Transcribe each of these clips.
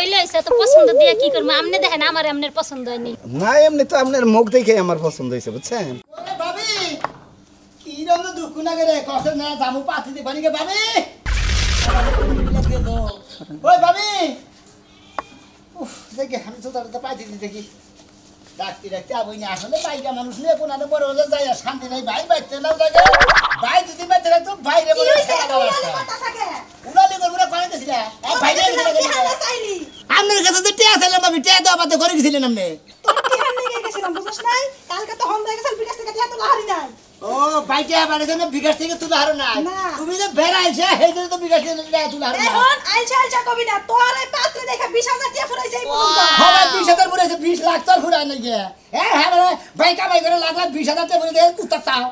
চাইলে হইছে তো পছন্দ দিয়া কি করব আমনে দেখেন আমার আমনের পছন্দ হয়নি না এমনি তো আপনার মুখ দেখে আমার পছন্দ হইছে বুঝছেন ওরে ভাবি কি রকম দুঃখ লাগে রে কষ্ট না জামু পাতি দি বানিকে ভাবি ওই ভাবি উফ দেখে আমি তো তার পাতি দি দেখি ডাক্তি ডাক্তি আবই না আসলে বাইকা মানুষ নিয়ে কোনাতে বড় হলে যায় শান্তি নাই ভাই বাইতে না লাগে ভাই যদি বাইতে রাখতো বাইরে বলে উনালি করবো না কোনে দিছিল বাইরে আপনার কাছে তো টিয়া ছিলাম আমি টিয়া তো আবার করে গেছিলেন আপনি তোর টিয়া নিয়ে গেছিলাম বুঝছ নাই কালকে তো হম হয়ে গেছিল বিকাশ থেকে টিয়া তো লাহারি নাই ও বাইটা বাড়িতে না বিকাশ থেকে তুই হারো না তুমি যে বেড়াইছে সেই জন্য তো বিকাশ থেকে তুই হারো না এখন আইছা কবি না তোর এই পাত্রে দেখা 20000 টিয়া ফুরাইছে এই পর্যন্ত হবে 20000 ফুরাইছে 20 লাখ তোর ফুরাই নাই গে হ্যাঁ ভাই কামাই করে লাখ লাখ 20000 টাকা ফুরাই কুত্তা চাও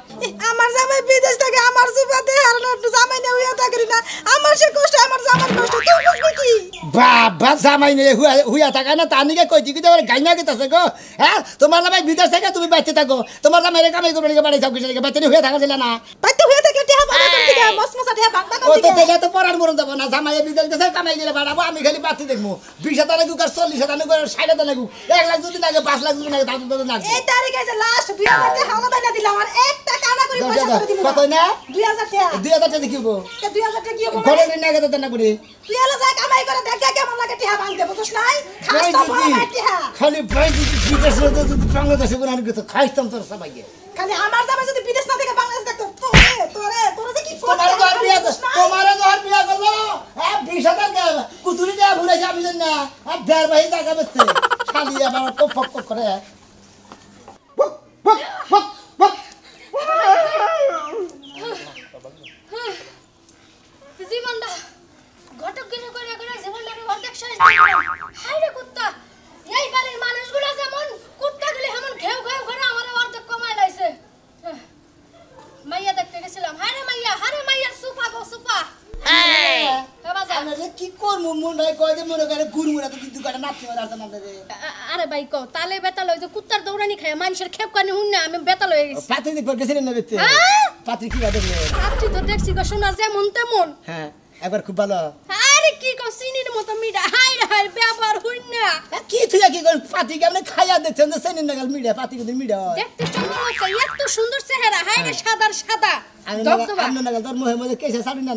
আমার জামাই বিদেশ থেকে আমার সুবাতে হারনা জামাই নিয়ে হইয়া থাকি না আমার সে কষ্ট আমার জামার কষ্ট তুই বুঝবি কি বাবা জামাই নিয়ে হুইয়া থাকা না তা নিকে কইছি কি গাইনা গেতাছে গো হ্যাঁ তোমার জামাই বিদেশ থেকে তুমি বাইতে থাকো তোমার জামাই কামাই করে নিকে বাড়ি যাও কিছু বাইতে হুইয়া থাকা ছিল না বাইতে হইয়া থাকে টিয়া বানা করতে গা মসমসা টিয়া বান্দা ও করতে তো তেলে তো পরার মরন যাব না জামাই বিদেশ গেছে কামাই করে বাড়াবো আমি খালি বাতি দেখবো 20000 লাগু কার 40000 লাগু 60000 লাগু 1 লাখ যদি লাগে 5 লাখ যদি লাগে তাহলে তো না এই তারিখে যে লাস্ট 2000 টাকা হাওলা দাইনা দিলাম আর একটা কানা করে পয়সা করে দিমু কত না 2000 টাকা 2000 টাকা দেখিবো কে 2000 টাকা কি হবে ঘরে নিয়ে গেতে দেন না করে তুই এলা যা কামাই করে দেখ কেমন লাগে টিয়া ভাঙতে বুঝছ নাই খাস তো বড় টিয়া খালি ভাই যদি বিদেশ যদি বাংলাদেশে কোন আনকে তো খাইতাম তোর সবাইকে খালি আমার জামাই যদি বিদেশ না থেকে বাংলাদেশ দেখতো তোরে যে কি তোমার তো আর বিয়া করলো হ্যাঁ 20000 টাকা কুতুরি দেয়া ভুলে যাবি না আর দেড় ভাই টাকা বেচছে খালি আবার টপ ফক করে জীবনটা ঘটক গিনে করে করে জীবনটাকে অর্ধেক শেষ হাই রে কুত্তা এই বাড়ির মানুষগুলো যেমন কুত্তাগুলি এমন ঘেউ ঘেউ করে আমারে অর্ধেক কমায় লাইছে মাইয়া দেখতে গেছিলাম হারে মাইয়ার সুপা গো সুপা আমি কি করবো মনে কয় যে মনে করে গুরমুরা তো কিন্তু কাটা নাচতে পারে না রে আরে ভাই কও তালে বেতাল হই যে কুত্তার দৌড়ানি খায় মানুষের খেপ কানি হুন না আমি বেতাল হয়ে গেছি পাত্রী দেখবার গেছিলেন না বেতে পাত্রী কি বাদে পাত্রী তো দেখছি গো শোনা যেমন তেমন হ্যাঁ একবার খুব ভালো আরে কি কও চিনির মতো মিডা হাই ব্যবহার হইন না কি তুই কি করে পাত্রী কেমনে খাইয়া দেখছেন যে সেনিন নাগাল মিডিয়া পাত্রী কিন্তু মিডিয়া দেখতে চমৎকার এত সুন্দর চেহারা হাই রে সাদা আমি নাগাল তোর মুখে মধ্যে কেসে ছাড়ি না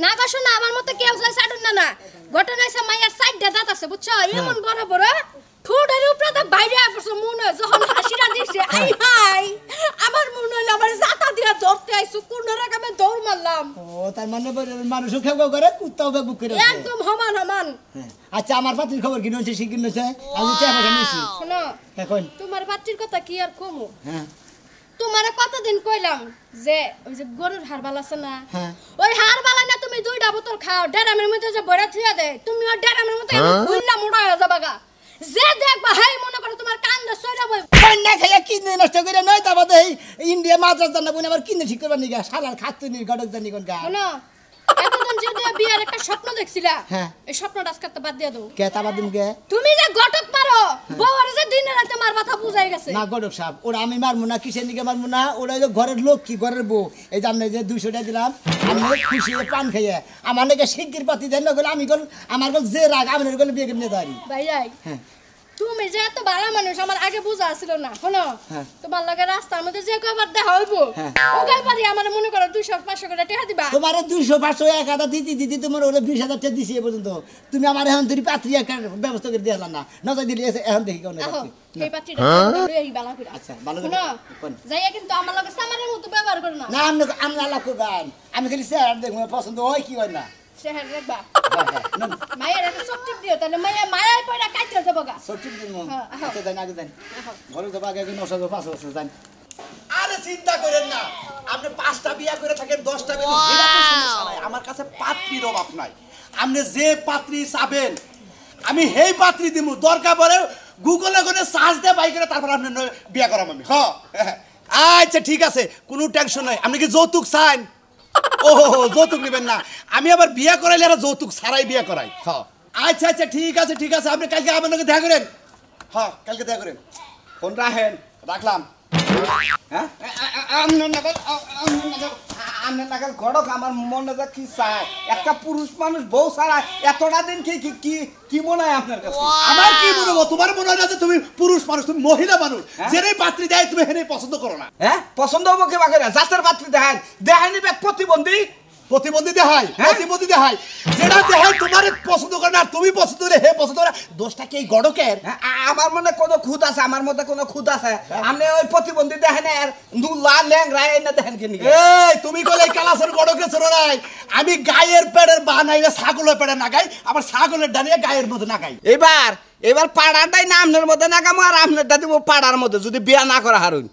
না গো শোনা আমার মতো কেউ যায় ছাড়ুন না ঘটনা হইছে মাইয়ার সাইডটা দাঁত আছে বুঝছো এমন বড় বড় ঠোঁটের উপরে তো বাইরে আসছে মনে যখন হাসিটা দিছে আই হাই আমার মনে হলো আমার জাতা দিয়া ধরতে আইছো কোন রকমে দৌড় মারলাম ও তার মানে মানুষ খেউ করে কুত্তাও বুক করে একদম সমান আচ্ছা আমার পাত্রীর খবর কি নছে সে কি নছে আমি চেয়ে পাঠান নিছি শোনো এখন তোমার পাত্রীর কথা কি আর কমু হ্যাঁ তোমারে কতদিন কইলাম যে ওই যে গরুর হাড়বাল আছে না হ্যাঁ ওই হাড়বালা না তুমি 2টা বোতল খাও ড্রামের মধ্যে যে বড়া থিয়া দেয় তুমি ওই ড্রামের মধ্যে খুললা মোড়া হয়ে যাবাগা যে দেখবা হাই মনে করে তোমার কান্দে সইরা বই কন্যা খাইয়া কিনে নষ্ট করে নয় তা বাদে ইন্ডিয়া মাদ্রাস জানা বনে আবার কিনে ঠিক করবার নিগা শালার খাতুনি গডক জানি কোন গা শোনো এতদিন যে বিয়ার একটা স্বপ্ন দেখছিলা হ্যাঁ এই স্বপ্নটা আজকে তো বাদ দিয়ে দাও কে তা বাদ দিম কে তুমি যে ঘটক পারো বউর যে দিন রাতে মার মাথা বুঝাই গেছে না গডক সাহেব ওরা আমি মারমু না কিসের নিকে মারমু না ওরা যে ঘরের লোক কি ঘরের বউ এই যে আমি যে 200 টাকা দিলাম আমি খুশি পান খাইয়া আমার নাকি শিগগির পাতি দেন না গলে আমি গল আমার গল যে রাগ আমি গলে বিয়ে করে দাঁড়ি ভাই হ্যাঁ তুমি যে এত ভালো মানুষ আমার আগে বুঝা ছিল না শোনো তোমার লগে রাস্তার মধ্যে যে কয়বার দেখা হইব ওই পারি আমার মনে করো 200-500 করে টাকা দিবা তোমার 200-500 1000 দিদি তোমার ওরে 20000 টাকা দিছি এ পর্যন্ত তুমি আমার এখন তুই পাত্রী একটা ব্যবস্থা করে দিলা না নজর দিলে এখন দেখি কোন এই পাত্রীটা লই বালা করে আচ্ছা ভালো করে যাইয়া কিন্তু আমার লগে সামারের মতো ব্যবহার করো না না আমি আল্লাহ করবেন আমি খালি চেহারা দেখব পছন্দ হয় কি হয় না চেহারা রাখবা মায়ের একটা সবটি দিও তাহলে মায়ের পয়রা কাটতে যাবো গা সবটি দিন আচ্ছা যাই আগে যাই ঘরে যাবো আগে 900-500 যাই আরে চিন্তা করেন না আপনি 5টা বিয়া করে থাকেন 10টা বিয়া এটা তো সমস্যা নাই আমার কাছে পাত্রীর অভাব নাই আপনি যে পাত্রী চাবেন আমি সেই পাত্রী দিমু দরকার পড়ে গুগলে করে সার্চ দিয়ে বাই করে তারপর আপনি বিয়া করাম আমি হ্যাঁ আচ্ছা ঠিক আছে কোনো টেনশন নাই আপনি কি যৌতুক চান ও যৌতুক নেবেন না আমি আবার বিয়া করাইলে আর যৌতুক ছাড়াই বিয়া করাই হ্যাঁ আচ্ছা আচ্ছা ঠিক আছে আপনি কালকে আমার সঙ্গে দেখা করেন হ্যাঁ কালকে দেখা করেন ফোন রাখেন রাখলাম হ্যাঁ আমি নাগাল গড়ক আমার মনে যা কি চায় একটা পুরুষ মানুষ বউ ছাড়া এতটা দিন কি কি কি কি মনে হয় আপনার কাছে আমার কি মনে হয় তোমার মনে হয় না যে তুমি পুরুষ মানুষ তুমি মহিলা মানুষ যেই পাত্রী দেয় তুমি হেনেই পছন্দ করো না হ্যাঁ পছন্দ হবো কে বাকি জাতের পাত্রী দেখায় দেখায়নি ব্যাগ প্রতিবন্ধী প্রতিবন্ধী দেখায় প্রতিবন্ধী দেখায় যেটা দেখায় তোমার পছন্দ করে না তুমি পছন্দ করে হে পছন্দ করে দোষটা কি এই গড়কের আমার মনে কোনো খুদ আছে আমার মধ্যে কোনো খুদ আছে আপনি ওই প্রতিবন্ধী দেখেন আর নুলা ল্যাংরা এনে দেখেন কি এই তুমি কইলে কালাসের গড়কে ছোড়ো নাই আমি গায়ের পেড়ের বানাই না ছাগলের পেড়ে না গাই আবার ছাগলের ডানিয়ে গায়ের মধ্যে না গাই এবার পাড়াটাই না আপনার মধ্যে না কামো আর আপনারটা দিব পাড়ার মধ্যে যদি বিয়া না করা হারুন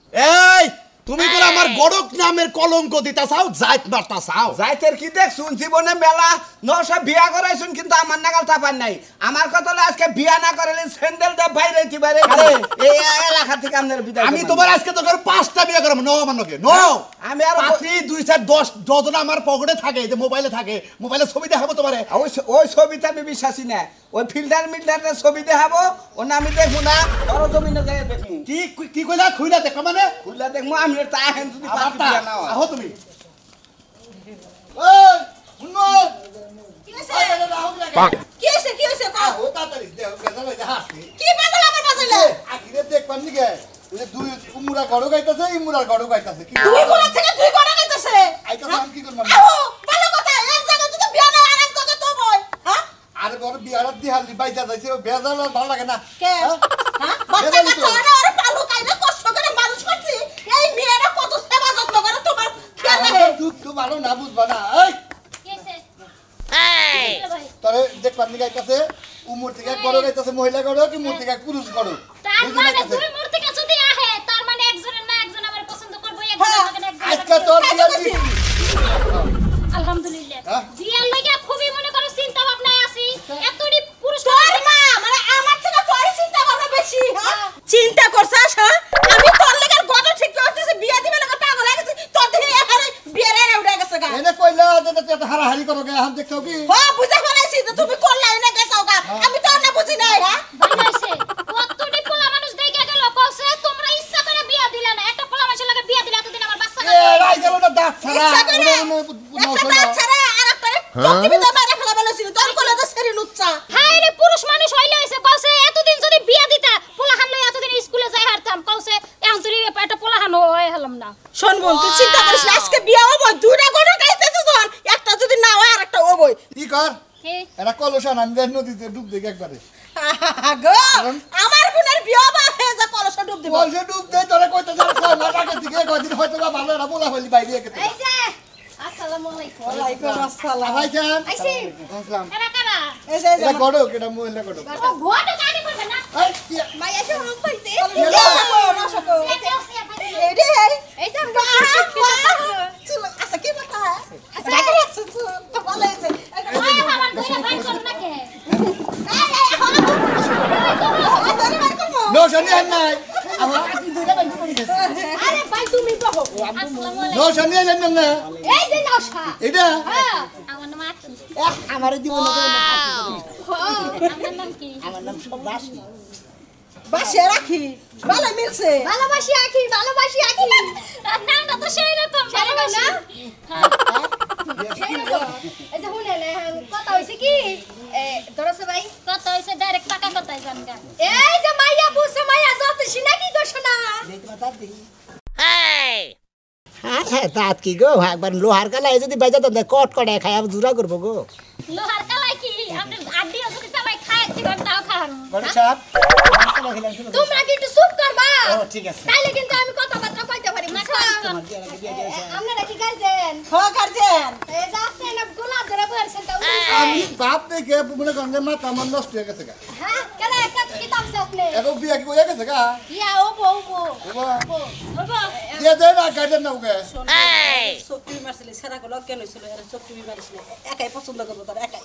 এই তুমি করে আমার গড়ক নামের কলঙ্ক দিতা চাও জাইত মারতা চাও যাইতের কি দেখছুন জীবনে মেলা নশা বিয়া করাইছুন কিন্তু আমার নাগাল তাপান নাই আমার কথা হলো আজকে বিয়া না করাইলে স্যান্ডেল দে বাইরে কি বাইরে এই এলাকা থেকে আপনার বিদায় আমি তোমার আজকে তো করে 5টা বিয়া করাম নো মানকে নো আমি আর পাত্রী 2 4 10 ডজন আমার পকেটে থাকে যে মোবাইলে থাকে মোবাইলে ছবি দেখাবো তোমারে ওই ছবিতে আমি বিশ্বাসী না ওই ফিল্টার মিল্টারের ছবি দেখাবো ও না আমি দেখবো না ওর জমিনে যাই দেখবো কি কি কইলা খুইলা দেখো মানে খুললা দেখবো আমি তা হেন যদি পাত্রী বিয়া না হয় আহো তুমি ওই শুনো কি হইছে কি হইছে কও ও তাড়াতাড়ি দেও বেজাল হইছে হাসি কি বাজাল আমার বাজাইলা আখিরে দেখ পানি গে ওই যে দুই উমুরা গড় গাইতাছে ইমুরার গড় গাইতাছে কি দুই গোড়া থেকে দুই গোড়া গাইতেছে আইতাছে আমি কি করব আহো ভালো কথা এক জায়গা যদি বিয়া না আরাম করে তো বই হ্যাঁ আরে বড় বিয়ার দিহালি বাইজা যাইছে বেজাল আর ভালো লাগে না কে হ্যাঁ বাচ্চা কাচ্চা আরে পালু কাইনা কষ্ট করে মানুষ করছি এই মেয়েরা কত সেবা যত্ন করে তোমার খেয়াল রাখে দুধ তো ভালো না বুঝবা না এই তরে দেখ পানি গাইতাছে উমুর থেকে গড় গাইতাছে মহিলা গড় কি মুর থেকে পুরুষ গড় তার মানে দুই মূর্তি কাছে যদি আহে তার মানে একজনের না একজন আমার পছন্দ করবে একজন আজকে তোর বিয়া দিছি আলহামদুলিল্লাহ হ্যাঁ? বিয়ার লাগা খুবই মনে করো চিন্তা ভাবনায় আছি এতটি পুরুষ তোর মা মানে আমার থেকে তোর চিন্তা ভাবনা বেশি হ্যাঁ চিন্তা করছাস হ্যাঁ আমি তোর লাগার গড় ঠিক করতেছি বিয়া দিবে লাগা পাগল হয়ে গেছে তোর দিকে এখানে বিয়া রে উঠে গেছে গা এনে কইলা যে এত হারাহারি করো গে হাম দেখছো কি হ্যাঁ বুঝা ফেলাইছি তো তুমি করলাই না গেছাও গা আমি তো না বুঝি নাই হ্যাঁ ভালো হইছে কতটি পোলা মানুষ দেখে গেল কইছে তোমরা ইচ্ছা করে বিয়া দিলা না একটা পোলা মানুষের লাগে বিয়া দিলা এতদিন আমার বাচ্চা এ রাই গেল না দাঁত ছাড়া ইচ্ছা করে একটা দাঁত ছাড়া আর একটা চোখে মারা ফেলা বলেছিল তোর কোলে তো সেরি নুচ্চা হাই রে পুরুষ মানুষ হইলে হইছে কইছে এতদিন যদি বিয়া দিতা পোলা হান লই এতদিন স্কুলে যাই হারতাম কইছে এখন তুই একটা পোলা হান হই হলাম না শোন বোন তুই চিন্তা করিস না আজকে বিয়া হবো দুইটা গড় গাইতেছিস যখন একটা যদি না হয় আর একটা হবই কি কর কে এরা কলসান আমি দেখ নদীতে ডুব দেখ একবারে গো আমার বোনের বিয়া বা হয়ে যা কলসা ডুব দিব কলসা ডুব দে তোরে কইতে যা কয় না টাকা দিকে কয়দিন হয়তো বা ভালো এরা বলা হইলি বাইরে গেতে এই যে আসসালামু আলাইকুম ওয়ালাইকুম আসসালাম ভাই জান আইছি আসসালাম কারা কারা এই যে এটা গড়ো কেটা মহিলা গড়ো ও গোটা গাড়ি করবে না এই কি মাই এসে হল পাইছে এই এই রে এই যে চল আচ্ছা কি কথা আচ্ছা ডাকে রাখছ তো ভালো হয়েছে ওই আমার দুইটা ভাই করব না কে নো শনি হন নাই আরে ভাই তুমি বহো আসসালামু নো আলাইকুম শনি হলেন না এই যে নওশা এটা হ্যাঁ আমার নাম আকি আমার দিব না আমার নাম কি আমার নাম সব রাশি বাসে রাখি ভালো মিলছে ভালোবাসি আকি নামটা তো সেই রকম ভালোবাসি এই যে শুনে কথা হইছে কি ধরছে ভাই কথা হইছে ডাইরেক্ট টাকা কথাই জানগা এই যে মাইয়া বুঝছে মাইয়া যতছি নাকি দোষ না হ্যাঁ দাঁত কি গো একবার লোহার কালাই যদি বাজা দেন কট কটায় খাই আমি জুরা করবো গো লোহার কালাই কি আপনি আড্ডি যদি সবাই খায় কি করতাও খান গড়ে সাহেব তোমরা কি একটু চুপ করবা ও ঠিক আছে তাইলে কিন্তু আমি কথাবার্তা কইতে পারি না আপনারা কি গার্জেন হ্যাঁ গার্জেন এই যাচ্ছে না গোলাপ ধরে বলছেন তো আমি বাপ দেখে মনে করেন যে মাথা আমার নষ্ট হয়ে গেছে গা হ্যাঁ কেন একটা কিতাব আপনি এখন বিয়া কি হয়ে গেছে গা ইয়া ও বউ বাবা বাবা দিয়ে দেয় না গাইডেন না ওকে চক্রি মারছিলি সেরা গুলো কেন হইছিল এর চক্রি মারিস না একাই পছন্দ করবো তার একাই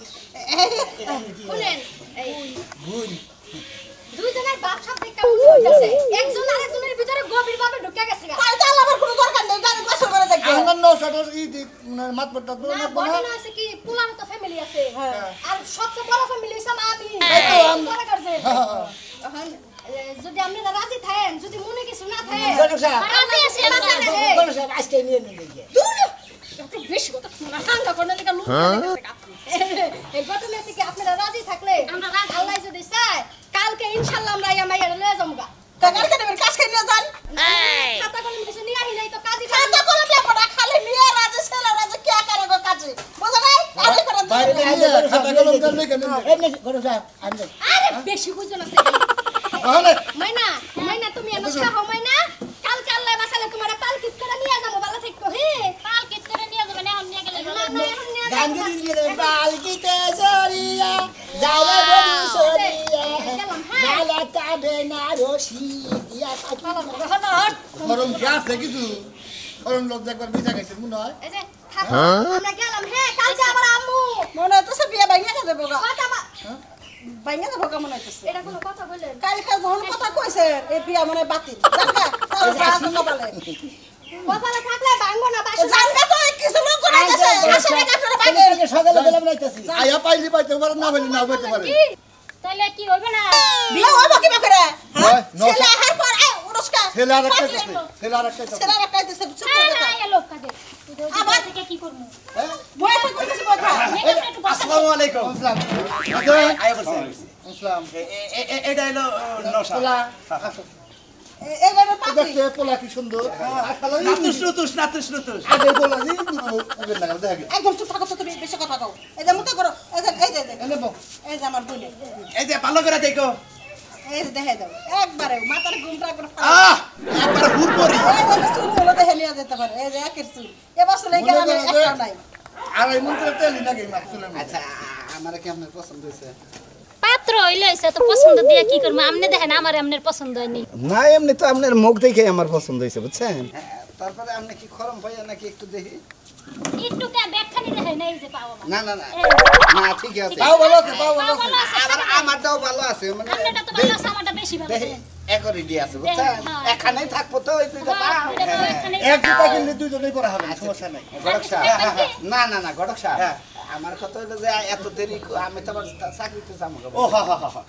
শুনেন এই দুইজনের বাপ সব দেখতে হইতাছে একজন আরেকজনের ভিতরে গভীর ভাবে ঢুকে গেছে গা তাই তো আমার কোনো দরকার নেই গাড়ি বসে করে দেখবে আমার নষ্ট মাত পড়তা তো না না বড় না আছে কি পুরানো তো ফ্যামিলি আছে আর সবচেয়ে বড় ফ্যামিলি হইছে আমি এই তো আমি- বড় গার্জেন এখন যদি আপনি রাজি থাকেন যদি মনে কিছু না থাকে গণেশ সাহেব। রাজি আছি আমরা সাহেব আজকে নিয়ে নিয়ে গিয়ে একটু বেশি কথা শোনা ঠান্ডা করলে লেখা লুক এই ঘটনা থেকে আপনারা রাজি থাকলে আমরা রাজি আল্লাহ যদি চায় কালকে ইনশাআল্লাহ আমরা ইয়া মাইয়া লয়ে যামগা কালকে দেবেন কাজ করে নিয়ে যান খাতা কলম কিছু নিয়ে আহি নাই তো কাজই খাতা কলম লাগবে না খালি মেয়ে রাজে ছেলে রাজে কি করে গো কাজে বুঝো নাই কাজে করে বাইরে আইলে খাতা কলম করলে কেন এই নে গরু সাহেব আনবে আরে বেশি বুঝো না তাহলে মাইনা তুমি অনুষ্কা হও মাইনা কালকে আল্লাহ বাসালে তোমারে পালকিত করে নিয়ে যাবো ভালো থাকো হে পালকিত করে নিয়ে যাবেন এখন নিয়ে গেলে না এখন নিয়ে গান দিয়ে দিলে পালকিতে সরিয়া যাওয়া বড় সরিয়া মালা কাবে না রশি দিয়া গরম গ্যাস কিছু গরম লোক একবার মিঠা খাইছে মনে হয় এই যে থাকো আমরা গেলাম হে কালকে আবার আম্মু মনে হচ্ছে বিয়ে ভাঙা যাবে গো কথা ভাঙা যাবে গো মনে হচ্ছে এটা কোনো কথা বললেন কালকে যখন কথা কইছে এই বিয়া মনে বাতিল জানকা তাও সাহায্য কপালে কপালে থাকলে ভাঙবো না বাসা জানকা তো কিছু লোক করে গেছে আসলে কাটরে ভাঙে সকালে বেলাম নাইতাছি আয়া পাইলি পাইতে পারে না পাইলি না পাইতে পারে তাহলে কি হইবে না বিয়া হইব কি করে হয়, ছেলে আহার পর অনুষ্কা ছেলে আর একটা ছেলে আর একটা ছেলে একটা দিছে চুপ না করে না কথা এ লোক কাটে আবার থেকে কি করব বই তো কইছে কথা আসসালামু আলাইকুম আসসালাম আয়া বলছি আসসালাম এটা হলো নশা পোলা এবারে পাতি দেখতে পোলা কি সুন্দর আসলে নাতুস আগে পোলা নি ওকে না দেখে একদম চুপ থাকো তো তুমি বেশি কথা কও এই যে মতো করো এই যে এনে বউ এই যে আমার বোন এই যে ভালো করে দেখো এই যে দেখে দাও একবারে মাথার ঘুমটা করে একবার হুর পরি এই যে চুল গুলো দেখে নিয়ে যেতে পারে এই যে একের চুল এবার চলে গেলে আমি একটা নাই আর এই মন করে তেলি নাকি মাছলে আচ্ছা আমার কি আপনার পছন্দ হয়েছে পাত্র হইলে হইছে তো পছন্দ দিয়া কি করব আমনে দেখেন আমার আমনের পছন্দ হয়নি না এমনি তো আপনার মুখ দেখে আমার পছন্দ হয়েছে বুঝছেন তারপরে আপনি কি খরম পাইয়া নাকি একটু দেখি একটু কে ব্যাখ্যানি দেখে নাই যে পাও না না না না ঠিক আছে পাও ভালো আছে পাও ভালো আছে আবার আমারটাও ভালো আছে মানে আমনেটা তো ভালো আছে আমারটা বেশি ভালো দেখি একরই দিয়ে আছে বুঝছেন এখানেই থাকবো তো ওই দুইটা পাও এক জুতা কিনলে দুইজনেই পরা হবে সমস্যা নাই গড়ক সাহেব না না না গড়ক সাহেব আমার কথা হলো যে এত দেরি আমি তো আবার চাকরিতে যাবো ও হা হা হা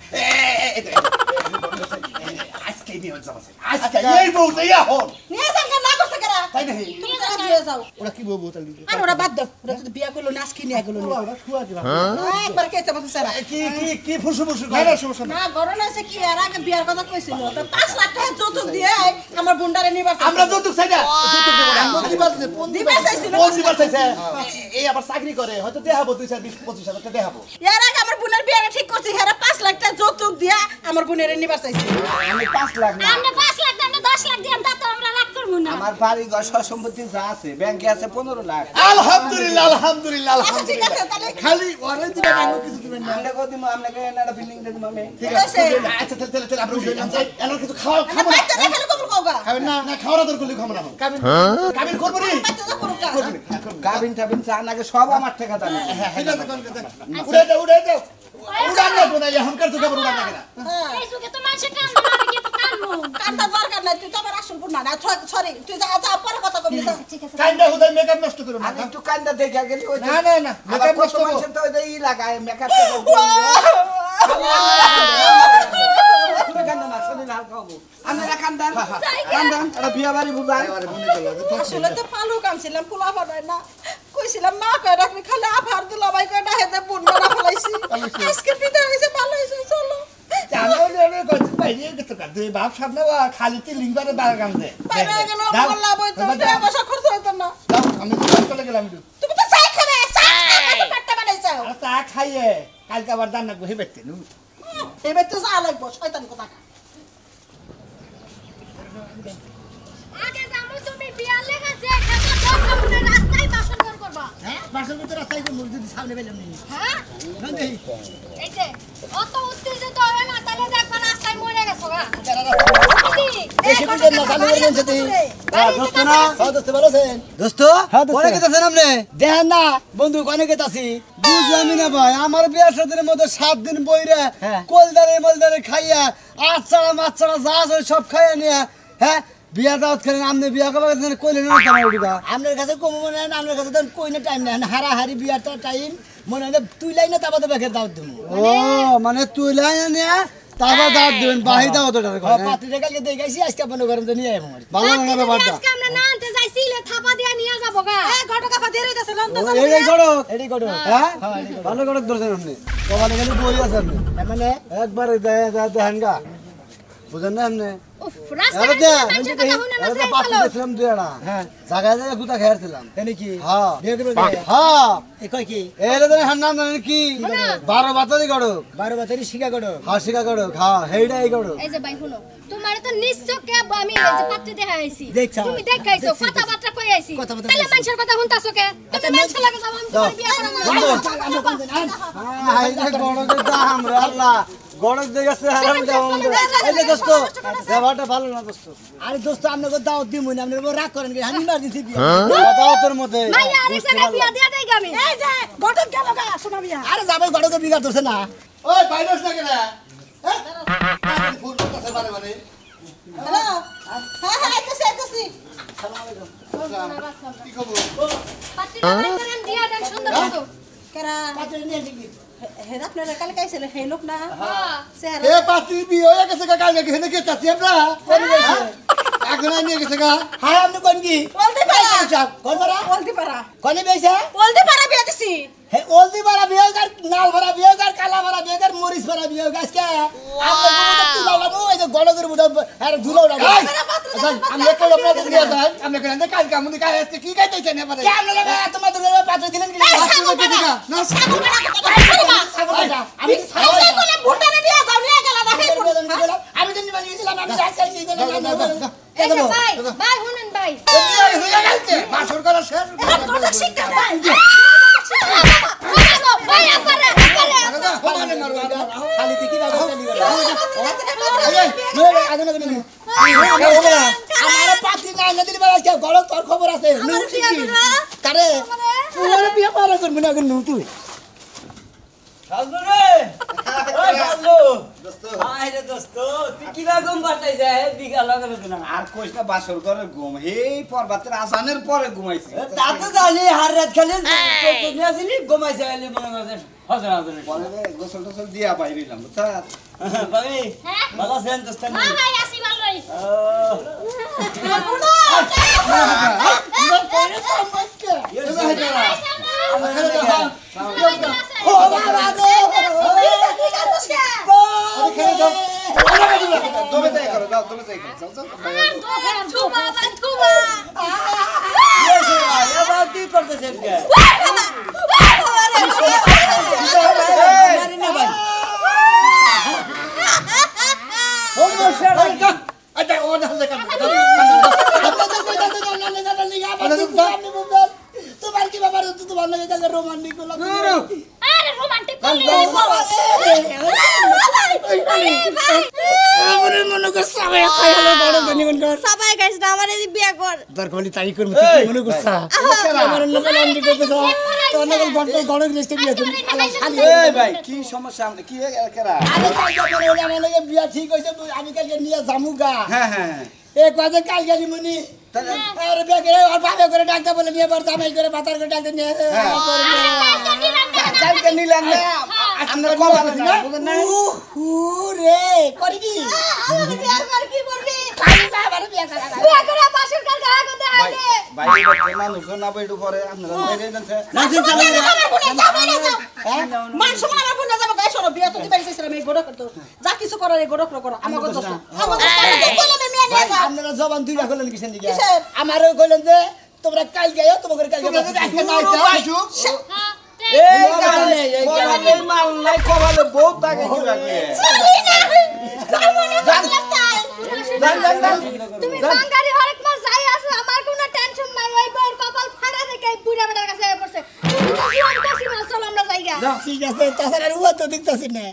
আজকে নিয়ে যাবো আজকে এই বউটা হন নিয়ে যান না করতে করা তাই নাকি তুমি তো দিয়ে যাও ওরা কি বলবো তাহলে আর ওরা বাদ দাও ওরা তো বিয়া করলো নাচ কিনে গেল ওরা শুয়া দিবা একবার কেছে বসে সারা কি ফুসু না না সমস্যা না গরম আছে কি আর আগে বিয়ার কথা কইছিল তো 5 লাখ টাকা যৌতুক দিয়ে আমার বুন্ডারে নিবার আমরা যৌতুক চাই না আমরা দিবা যে কোন দিবা চাইছিল কোন দিবার চাইছে এই আবার চাকরি করে হয়তো দেখাবো 2-25,000 টাকা দেখাবো এর আগে আমার বোনের বিয়ারে ঠিক করছি হেরা 5 লাখ টাকা যৌতুক দিয়া আমার বোনের নিবার চাইছি আমি 5 লাখ না আমনে 5 লাখ আমনে 10 লাখ দিয়াম তা তো আমরা লাখ করব না আমার বাড়ি ঘর সম্পত্তি যা আছে ব্যাংকে আছে 15 লাখ আলহামদুলিল্লাহ আলহামদুলিল্লাহ আচ্ছা ঠিক আছে তাহলে খালি ওরে দিবা না অন্য কিছু দিবেন না আমরা কো দিমু আপনাকে একটা বিল্ডিং দিয়ে দিমু আমি ঠিক আছে আচ্ছা তাহলে আমরা যাই এনার কিছু খাওয়া আমরা খাবো না বাইতে দেখালে কবুল কওগা খাবেন না না খাওয়ার দর করলে খাবো না খাবেন কাবিন করবো নি বাইতে যা করুকা গাবিন টাবিন চা নাকি সব আমার টাকা জানি ঠিক আছে কোন কথা উড়ে যাও উড়ান না কোনা এখনকার তো খবর উড়ান না কেন এই যুগে তো মানুষে কান না কি তো কানমু কান্তা দরকার নাই তুই তো আমার আসল বোন না সরি তুই যা যা পরে কথা কবি ঠিক আছে কাইন্ডা হুদাই মেকআপ নষ্ট করো না আমি একটু কান্দা দেখে গেলি ওই না না না মেকআপ মেকআপ নষ্ট কষ্ট করো মানুষের তো ওই ই লাগায় মেকআপ তুমি কান্দা না শরীর হালকা হবো আপনারা কান্দান কান্দান এটা বিয়া বাড়ি বুঝায় আসলে তো পালু কানছিলাম পোলা বানাই না কইছিলাম মা কয় রাখবি খালি আফার দুলা ভাই কয় না হেতে বোন বানা ফলাইছি আজকে পিঠা হইছে ভালো হইছে চলো খালি লিঙ্গারে বাগান দে বাইরে গেল বললা বই তো টাকা পয়সা খরচ হইতো না আমি চলে গেলাম তুমি তো চাই খাবে চাই খাবে পেটটা বানাইছাও চা খাইয়ে কালকে আবার দান রাখবো হে বেতে এবার তো চা লাগবো শয়তান কথা আগে জামু তুমি বিয়া লেখা যে খাতা দশমনে রাস্তায় বাসন ঘর করবা হ্যাঁ বাসন তো রাস্তায় কোন যদি সামনে পেলাম নি হ্যাঁ না দেই এই যে অত উত্তেজিত হবে না তাহলে দেখবা রাস্তায় মরে গেছো গা বেশি বুঝেন না চালু করেন সেটি দোস্ত না দোস্ত ভালো আছেন দোস্ত কোনে গেছেন আপনি দেখেন না বন্ধু কোনে গেতাছি বুঝলামই না ভাই আমার বিয়ার সাথে মধ্যে 7 দিন বইরা কলদারে খাইয়া আচ্ছাড়া মাছাড়া যা আছে সব খাইয়া নিয়া হ্যাঁ বিয়া দাওয়াত করেন আপনি বিয়া করবেন কইলেন না কেন ওইটা আপনার কাছে কম মনে হয় না আপনার কাছে তো কইনে টাইম নাই হারাহারি বিয়ারটা টাইম মনে হয় তুই লাইনে তাবাতে বেখে দাওয়াত দেবো ও মানে তুই লাইনে তারপর দাঁত দিবেন বাহি দাও তো টাকা পাত্রীটা কালকে দেখাইছি আজকে মনে করেন যে নিয়ে আইবো মারি ভালো না ব্যাপারটা আজকে আমরা না আনতে যাইছি লে থাপা দিয়া নিয়ে যাব গা ঘটক কাপা দিয়ে রইতাছে লন্ত এই গড়ক এডি করো হ্যাঁ ভালো গড়ক ধরছেন আপনি কবালে গেলে বই আছে আপনি মানে একবার দেখেন গা বুঝেন না আপনি উফ রাস্তা আরে দে মানুষের কথা শুনে না আরে পাতি দিছিলাম দুইটা হ্যাঁ জায়গায় জায়গায় গুতা খেয়াছিলাম এনে কি হ্যাঁ বিয়ে করবে হ্যাঁ এ কয় কি এলে তো হান্নান জানেন কি 12 বাতারি গড়ক 12 বছরই শিখা করো হাসিকা গড়ক হ্যাঁ হেইডা এই গড়ক এই যে ভাই শুনো তোমার তো নিশ্চয়কে আমি এই যে পাত্রী দেখা আইছি দেখছা। তুমি দেখাইছো কথা বার্তা কই আইছি কথাবার্তা তাহলে কইছি। মানুষের কথা শুনতাছো কে তুমি মানুষের লাগে যাও আমি তোমার বিয়ে করব হাই যে গড়ক দাম রে আল্লাহ গড়ক দেখাছে হারাম যাও এই যে দোস্ত ব্যাপারটা ভালো না দোস্ত আরে দোস্ত আপনাকে দাওয়াত দিমু না আপনারা রাগ করেন কি আমি ইমার্জেন্সি বিয়ে দাও তোর মধ্যে মাইয়া আরেক জায়গায় বিয়া দিয়া দেই আমি এই যে ঘটক গেল গা শোনা মিয়া আরে যাবে গড়কে বিগার ধরছে না ওই বাইরেস না কেন ফোন করতেছে বারে বারে হ্যালো হ্যাঁ আইতাছি কি খবর পাত্রী লাগাই করেন দিয়া দেন সুন্দর মতো কেরা পাত্রী নিয়ে আসি হে আপনারা কাল কাইছিল হে লোক না হ্যাঁ চেহারা এ পাতি বিয়ে হয়ে গেছে কাল নাকি হেনে কে চাচ্ছি আমরা এখন নিয়ে গেছে গা হ্যাঁ আপনি কোন কি বলতে পারা কোন পারা বলতে পারা কোনে বেইছে বলতে পারা বিয়া দিছি হে ওলদি পারা বিয়ে কর নাল ভরা বিয়ে কর কালা ভরা বিয়ে কর মরিচ ভরা বিয়ে কর আজকে আপনি তো লাগামু এই যে গড়কের বুড়া আরে ধুলো লাগা আমরা কোন আপনাদের দিয়ে যাই আমরা কেন কাল কাম কাল আজকে কি গাইতেছে না পারে কেমন লাগা তোমাদের পাত্র দিলেন কি না আমি আইলে কোলে ভুটানে দিয়া যাও নিয়ে গেল না হে আমি তো নিবা নিয়েছিলাম আমি যাচ্ছি এই যে ভাই ভাই শুনেন ভাই বাসর করা শেষ ঘটক শিক্ষা ভাই ভাই আপারে হমানে মারো খালি কি লাগা আগে আমার পাত্রী না না দিলে আজকে গড় তোর খবর আছে কারে পুরো বিয়ে পারা করবি না কেন তুই সাজু রে ওই সাজু আয় রে দোস্ত তুই কি রকম বাটাইছে বিঘা লাগানো দিনা আর কইস না বাসর করে ঘুম এই পর্বতের আসানের পরে ঘুমাইছি তা তো জানি হার রাত খালি তো নিয়ে আসিনি ঘুমাইছে খালি মনে করছে হাজার হাজার পরে গোসল টোসল দিয়া বাইরিলাম বুঝছা ভাই ভালো আছেন দোস্ত হ্যাঁ ভাই আসি ভালোই তুমি তাই করো যাও তুমি তাই করো যাও যাও থুবা বান থুবা এবার কি করতেছেন কে মারি না ভাই আচ্ছা ও না দেখা তোমার কি ব্যাপার তোমার লাগে কালকে রোমান্টিক আরে রোমান্টিক মনে কর সবাই খাইলো বড় জনিগন কর সবাই গাইস না আমার এই বিয়া কর তোর কোলি তাই করব তুই মনে করছ আমার লোক লন্ডি করতে তো তোর নকল বড় বড় রেস্টে বিয়ে তুমি খালি এই ভাই কি সমস্যা আমাদের কি কেরা আমি কালকে পরে ওলা আমার লাগে বিয়া ঠিক হইছে আমি কালকে নিয়ে জামুগা হ্যাঁ হ্যাঁ এক বাজে কালকে নিমুনি আরে বেগে আর ভাবে করে ডাকতে বলে নিয়ে বার জামাই করে বাতার করে ডাকতে নিয়ে কালকে নিলেন না আপনারা কল করেন না বুঝেন না রে করি কি বিয়া কর কি করবি কালকে আবার বিয়া করা বিয়া করে পাশের কাল গা করতে ভাই হবে ভাই বর্তমান মানুষ না বইটু পরে আপনারা বাইরে যাচ্ছে নাচি চালাই রে মান সমান আমার বোন যাবে গাইস ওর বিয়া তো দিবাই চাইছিলাম এই গড়ক তো যা কিছু করার এই গড়ক করো আমার কথা আমার কথা কইলে আমি মেয়ে নিয়ে যাও আপনারা জবান দুইটা কইলেন কিসের দিকে কিসের? আমারও কইলেন যে তোমরা কাল গায়ো তোমাদের কালকে আজকে নাইছো এই কারণে এই মাল নাই কবালে বহুত টাকা কি রাখবে তুমি বাঙালি হরেক মাস যাই আছে আমার কোনো টেনশন নাই ওই বউর কপাল ফাড়া দেখে বুড়া বেটার কাছে পড়ছে তুমি তো জীবন কাছে মাল চল আমরা যাইগা ঠিক আছে তাছাড়া আর উয়া তো দেখতাছি না